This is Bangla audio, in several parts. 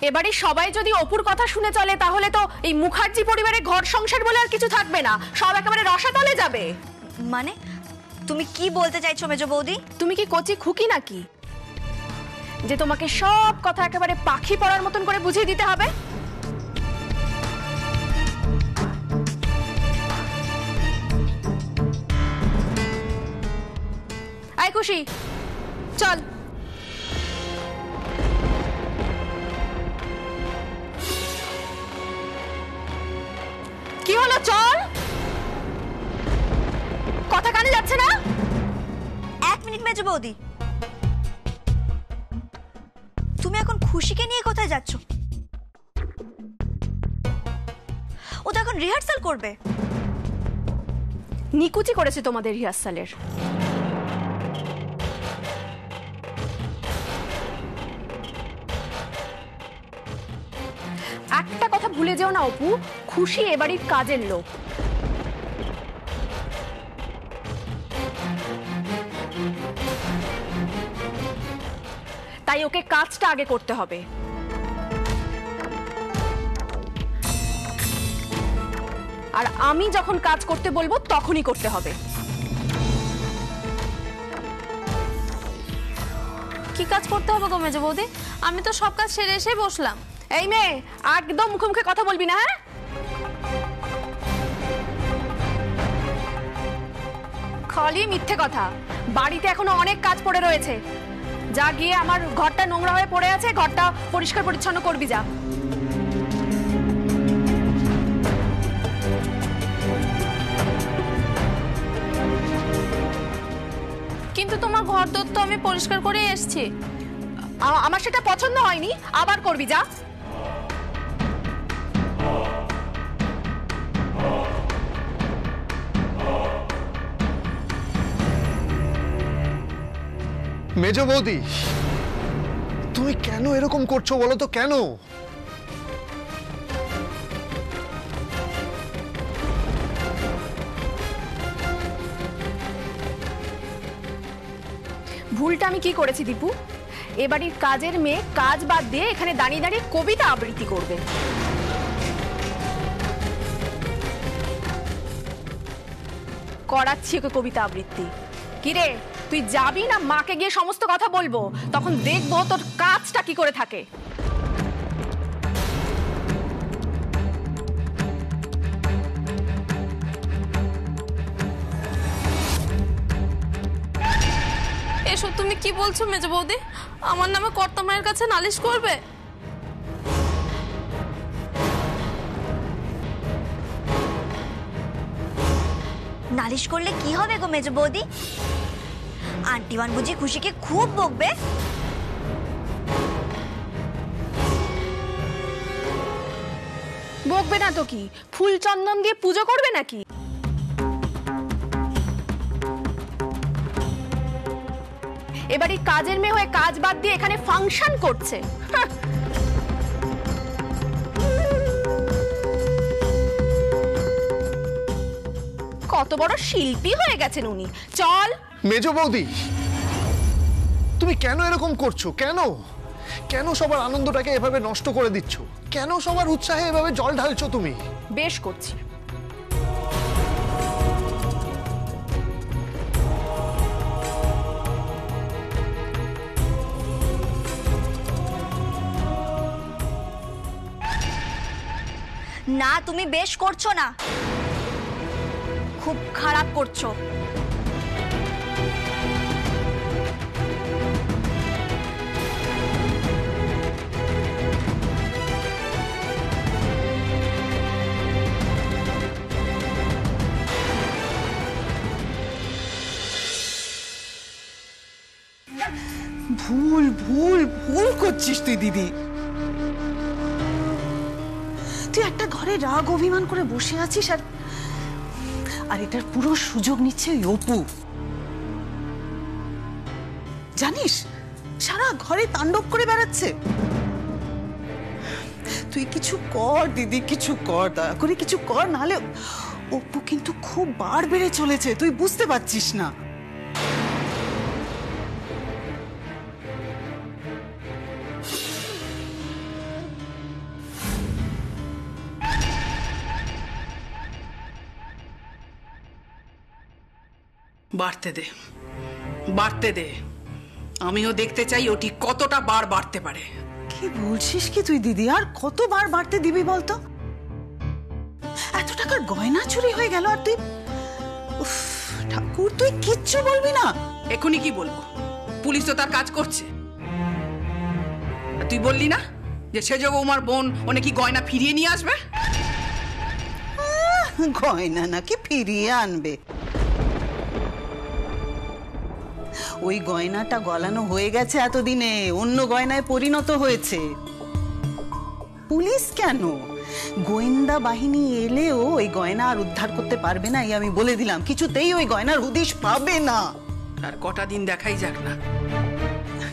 এবারে সবাই যদি অপুর কথা শুনে চলে তাহলে তো এই মুখার্জি পরিবারে ঘর সংসার বলে আর কিছু থাকবে না, সব একেবারে রসাতলে যাবে। মানে তুমি কি বলতে চাইছো মেজো বৌদি? তুমি কি কচি খুকি নাকি যে তোমাকে সব কথা একেবারে পাখি পড়ার মতন করে বুঝিয়ে দিতে হবে? আয় খুশি, চল। কি হলো, চল। কথা কানে যাচ্ছে না? এক মিনিট মেজো বৌদি, তুমি এখন খুশিকে নিয়ে কোথায় যাচ্ছ? ও তো এখন রিহার্সাল করবে। নিকুচি করেছে তোমাদের রিহার্সালের। একটা কথা ভুলে যেও না অপু, খুশি এবাড়ির কাজের লোক। তাই ওকে কাজটা আগে করতে হবে। আর আমি যখন কাজ করতে বলবো তখনই করতে হবে। কি কাজ করতে হবে গো মেজো বৌদি? আমি তো সব কাজ সেরে এসে বসলাম। এই মেয়ে, একদম মুখে মুখে কথা বলবি না, হ্যাঁ? খালি মিথ্যে কথা। বাড়িতে এখনো অনেক কাজ পড়ে রয়েছে। যা গিয়ে আমার ঘরটা নোংরা হয়ে পড়ে আছে, ঘরটা পরিষ্কার পরিচ্ছন্ন করবি যা। কিন্তু তোমার ঘর দর তো আমি পরিষ্কার করে এসেছি। আমার সেটা পছন্দ হয়নি, আবার করবি যা। মেজো বৌদি, তুমি কেন এরকম করছো বলো তো? কেন? ভুলটা আমি কি করেছি দীপু? এবাড়ির কাজের মেয়ে কাজ বাদ দিয়ে এখানে দাঁড়িয়ে দাঁড়িয়ে কবিতা আবৃত্তি করবে। করাচ্ছি ওকে কবিতা আবৃত্তি। কিরে, তুই যাবি না মাকে গিয়ে সমস্ত কথা বলবো? তখন দেখবো তোর কাজটা কি করে থাকে। এসব তুমি কি বলছো মেজো বৌদি? আমার নামে কর্তা মায়ের কাছে নালিশ করবে? নালিশ করলে কি হবে গো মেজো বৌদি? আন্টিমান বুঝি খুশিকে খুব বকবে। বকবে না তো কি, ফুল চন্দন দিয়ে পুজো করবে নাকি? এবারে কাজের মেয়ে হয়ে কাজ বাদ দিয়ে এখানে ফাংশন করছে। কত বড় শিল্পী হয়ে গেছেন উনি। চল। মেজো বৌদি, তুমি কেন এরকম করছো? কেন কেন সবার আনন্দটাকে এভাবে নষ্ট করে দিচ্ছ? কেন সবার উৎসাহে এভাবে জল ঢালছো তুমি? বেশ করছি। না, তুমি বেশ করছো না, খুব খারাপ করছো। ভুল ভুল ভুল করছিস তুই দিদি। তুই একটা ঘরে রাগ অভিমান করে বসে আছিস আর এটার পুরো সুযোগ নিচ্ছে ওই অপু। জানিস, সারা ঘরে তাণ্ডব করে বেড়াচ্ছে। তুই কিছু কর দিদি, কিছু কর, দয়া করে কিছু কর, নাহলে অপু কিন্তু খুব বার বেড়ে চলেছে, তুই বুঝতে পারছিস না। বাড়তে দে, বাড়তে দে। আমিও দেখতে চাই ওটি কতটা বার বাড়তে পারে। কি বলছিস কি তুই দিদি? আর কতবার বাড়তে দিবি বলতো? এত টাকার গয়না চুরি হয়ে গেল আর তুই? উফ, ঠাকুর, তুই কিচ্ছু বলবি না? এখনই কি বলবো? পুলিশ তো তার কাজ করছে। আর তুই বললি না যে সেজ বৌমার বোন ও নাকি গয়না ফিরিয়ে নিয়ে আসবে? গয়না নাকি ফিরিয়ে আনবে? ওই গয়নাটা গলানো হয়ে গেছে এতদিনে, অন্য গয়নায় পরিণত হয়েছে। পুলিশ কেন, গোয়েন্দা বাহিনী এলেও ওই গয়না আর উদ্ধার করতে পারবে না, এই আমি বলে দিলাম। কিছুতেই ওই গয়নার হদিশ পাবে না। আর কটা দিন দেখাই যাক না।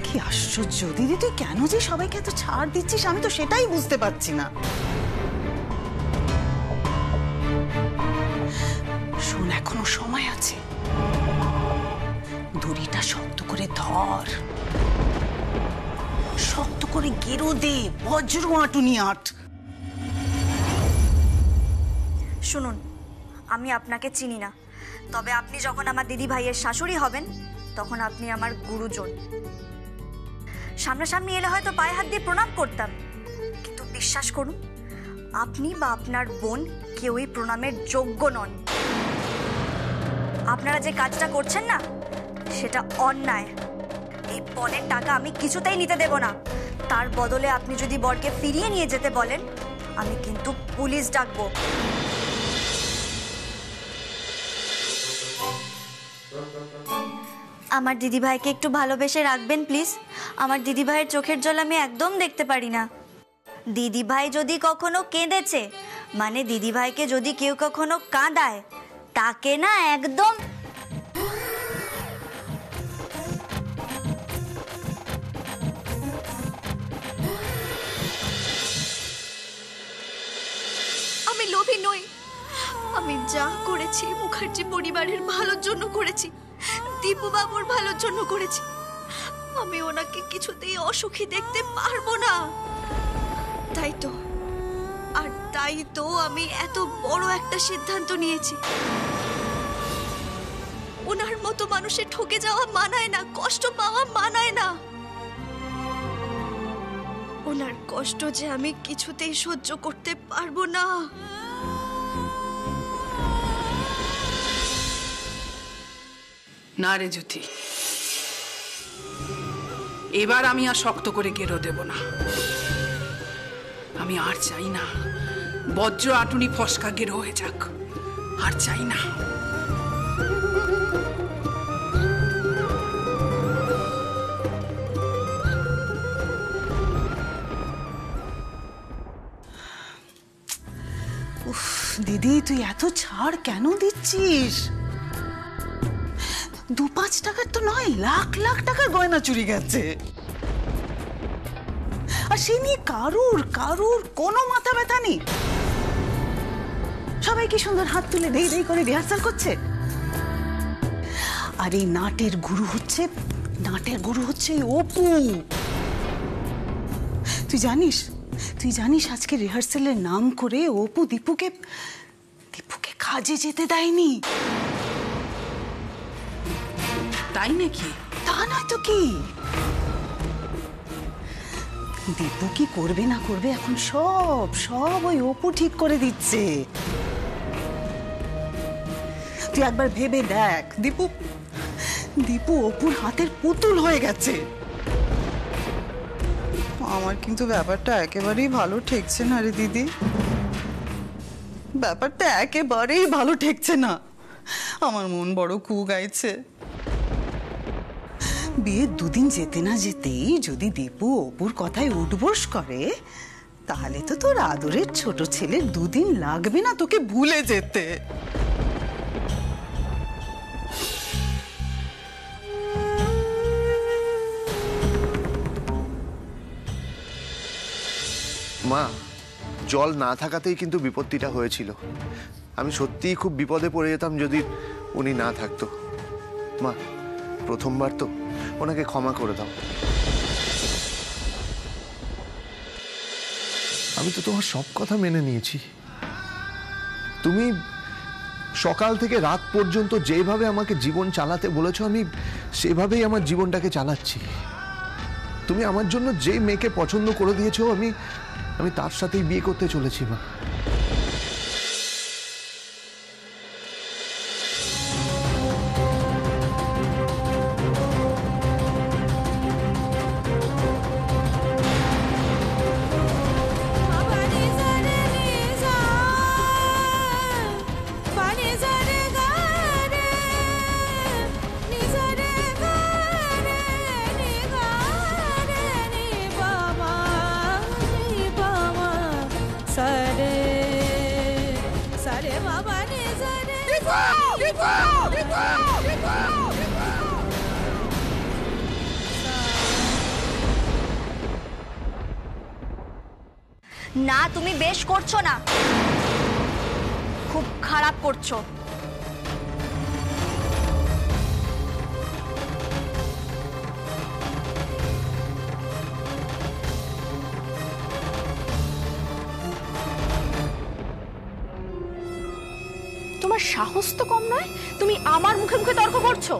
কি আশ্চর্য দিদি, তুই কেন যে সবাইকে এত ছাড় দিচ্ছিস আমি তো সেটাই বুঝতে পারছি না। শোন, এখনো সময় আছে। দড়িটা শক্ত করে ধর, শক্ত করে গেরো দে, বজ্র আঁটুনি আট। শুনুন, আমি আপনাকে চিনি না, তবে আপনি যখন আমার দিদি ভাইয়ের শাশুড়ি হবেন তখন আপনি আমার গুরুজন। সামনাসামনি এলে হয়তো পায়ে হাত দিয়ে প্রণাম করতাম, কিন্তু বিশ্বাস করুন, আপনি বা আপনার বোন কেউই প্রণামের যোগ্য নন। আপনারা যে কাজটা করছেন না, সেটা অন্যায়। এই পণের টাকা আমি কিছুতেই নিতে দেব না। তার বদলে আপনি যদি বরকে ফিরিয়ে নিয়ে যেতে বলেন, আমি কিন্তু পুলিশ ডাকবো। আমার দিদিভাইকে একটু ভালোবেসে রাখবেন প্লিজ। আমার দিদিভাইয়ের চোখের জল আমি একদম দেখতে পারি না। দিদিভাই যদি কখনো কেঁদেছে, মানে দিদিভাইকে যদি কেউ কখনো কাঁদায়, তাকে না একদম। আমি লোভী নই। আমি যা করেছি মুখার্জি পরিবারের ভালোর জন্য করেছি, দীপু বাবুর ভালোর জন্য করেছি। আমি ওনাকে কিছুতেই অসুখী দেখতে পারবো না। তাই তো আমি এত বড় একটা সিদ্ধান্ত নিয়েছি। ওনার মতো মানুষের ঠকে যাওয়া মানায় না, কষ্ট পাওয়া মানায় না। ওনার কষ্ট যে আমি কিছুতেই সহ্য করতে পারবো না। না রে জ্যোতি, এবার আমি আর শক্ত করে গেরো দেব না। আমি আর চাই না বজ্র আটুনি ফসকা গেরো হয়ে যাক, আর চাই না। উফ দিদি, তুই এত ছাড় কেন দিচ্ছিস? 2-5 টাকার তো নয়, লাখ লাখ টাকার গয়না চুরি গেছে। আর সে নিয়ে কারুর কোনো মাথা ব্যথা নেই। সবাই কি সুন্দর হাত তুলে দেই দেই করে রিহার্সাল করছে। আর এই নাটের গুরু হচ্ছে অপু। তুই জানিস আজকে রিহার্সালের নাম করে অপু দীপুকে কাজে যেতে দেয়নি। তাই নাকি? তা নয় তো কি। দীপু কি করবে না করবে এখন সব ওই অপু ঠিক করে দিচ্ছে। তুই একবার ভেবে দেখ, দীপু অপুর হাতের পুতুল হয়ে গেছে। আমার কিন্তু ব্যাপারটা একেবারেই ভালো ঠেকছে না রে দিদি, ব্যাপারটা একেবারেই ভালো ঠেকছে না। আমার মন বড় কু গাইছে। বিয়ের 2 দিন যেতে না যেতেই যদি দীপু অপুর কথায় উঠবোস করে, তাহলে তো তোর আদরের ছোট ছেলের 2 দিন লাগবে না তোকে ভুলে যেতে। মা, জল না থাকাতেই কিন্তু বিপত্তিটা হয়েছিল। আমি সত্যিই খুব বিপদে পড়ে যেতাম যদি উনি না থাকতো। মা, প্রথমবার তো, ওনাকে ক্ষমা করে দাও। আমি তো তোমার সব কথা মেনে নিয়েছি। তুমি সকাল থেকে রাত পর্যন্ত যেভাবে আমাকে জীবন চালাতে বলেছো আমি সেভাবেই আমার জীবনটাকে চালাচ্ছি। তুমি আমার জন্য যে মেয়েকে পছন্দ করে দিয়েছো আমি তার সাথেই বিয়ে করতে চলেছি মা। না, তুমি বেশ করছো না, খুব খারাপ করছো। তোমার সাহস তো কম নয়, তুমি আমার মুখে মুখে তর্ক করছো।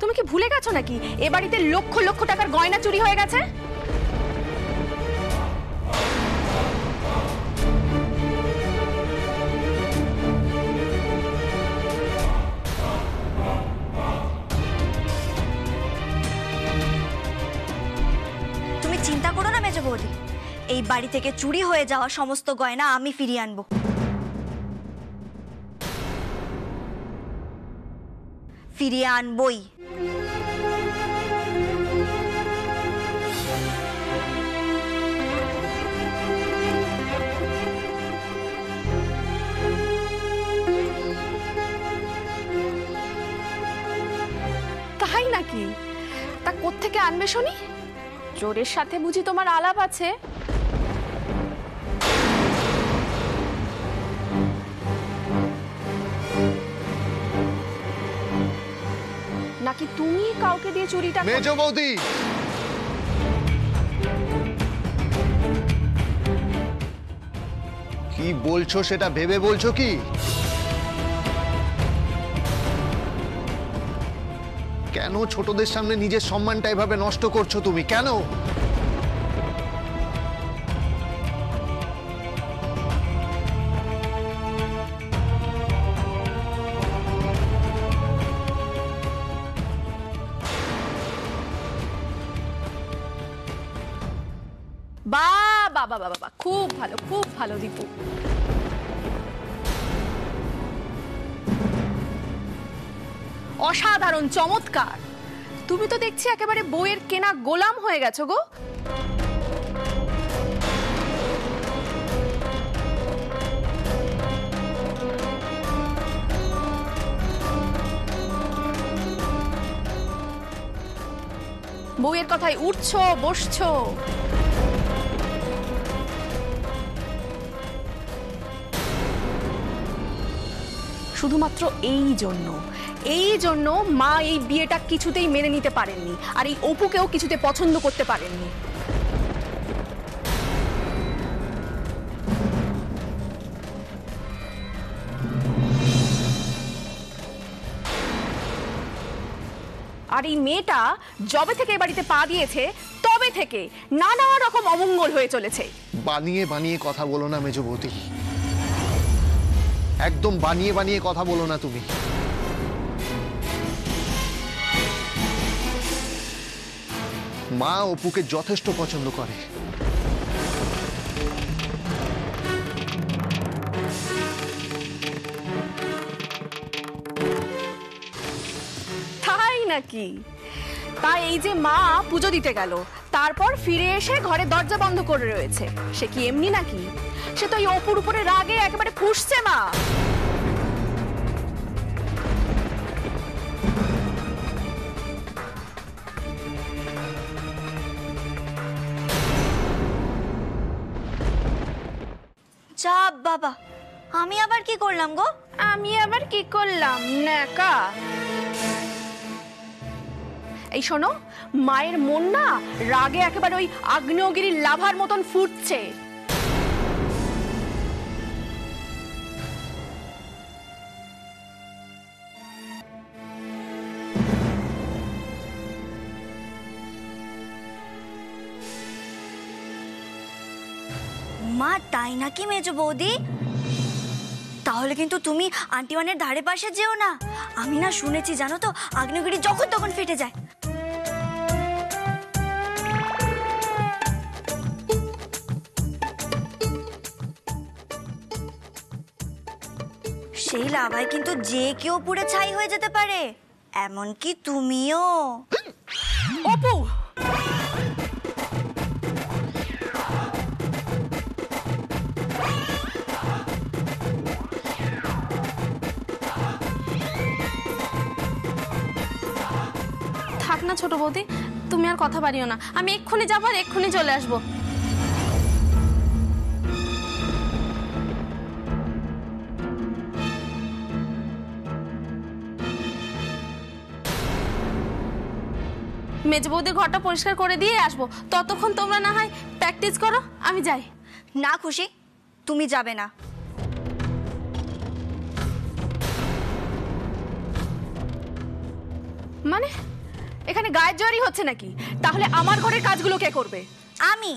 তুমি কি ভুলে গেছো নাকি এ বাড়িতে লক্ষ লক্ষ টাকার গয়না চুরি হয়ে গেছে? তুমি চিন্তা করো না মেজো বৌদি, এই বাড়ি থেকে চুরি হয়ে যাওয়া সমস্ত গয়না আমি ফিরিয়ে আনবো। ফিরিয়ে আনবই। তাই নাকি? তা কোত্থেকে আনবে শুনি? চোরের সাথে বুঝি তোমার আলাপ আছে? নাকি তুমি কাউকে দিয়ে চুরিটা মেজো বৌদি, কি বলছো সেটা ভেবে বলছো কি? কেন ছোটদের সামনে নিজের সম্মানটা এভাবে নষ্ট করছো তুমি? কেন? বাবা বাবা বাবা, খুব ভালো, খুব ভালো দীপু। অসাধারণ, চমৎকার। তুমি তো দেখছি একেবারে বইয়ের কেনা গোলাম হয়ে গেছো গো। বইয়ের কথায় উঠছো বসছো। শুধুমাত্র এই জন্য মা এই বিয়েটা কিছুতেই মেনে নিতে পারেননি, আর এই অপুকেও কিছুতে পছন্দ করতে পারেননি। আর এই মেয়েটা যবে থেকে এ বাড়িতে পা দিয়েছে তবে থেকে নানা রকম অমঙ্গল হয়ে চলেছে। বানিয়ে বানিয়ে কথা বলো না মেজো বৌদি, একদম বানিয়ে বানিয়ে কথা বলো না তুমি। মা অপুকে যথেষ্ট পছন্দ করে। তাই নাকি? তাই এই যে মা পুজো দিতে গেল, তারপর ফিরে এসে ঘরে দরজা বন্ধ করে রয়েছে, সে কি এমনি নাকি? সে তো এই অপুর উপরে রাগে একেবারে ফুঁসছে মা। যা বাবা, আমি আবার কি করলাম গো? আমি আবার কি করলাম? নাকা এই শোনো, মায়ের মন না রাগে একেবারে ওই আগ্নেয়গিরির লাভার মতন ফুটছে। মা তাই নাকি মেজো বৌদি? তাহলে কিন্তু তুমি আন্টিওয়ানের ধারে পাশে যেও না। আমি না শুনেছি জানো তো, আগ্নেয়গিরি যখন তখন ফেটে যায়। সেই লাভায় কিন্তু যে কেউ পুড়ে ছাই হয়ে যেতে পারে, এমনকি তুমিও। অপু, থাক না ছোট বৌদি, তুমি আর কথা বাড়িও না। আমি এক্ষুনি যাবো আর এক্ষুনি চলে আসবো। মেজ বৌদির ঘরটা পরিষ্কার করে দিয়ে আসবো, ততক্ষণ তোমরা না হয় প্র্যাকটিস করো, আমি যাই। না খুশি, তুমি যাবে না। মানে এখানে গায়ের জোয়ারি হচ্ছে নাকি? তাহলে আমার ঘরের কাজগুলো কে করবে? আমি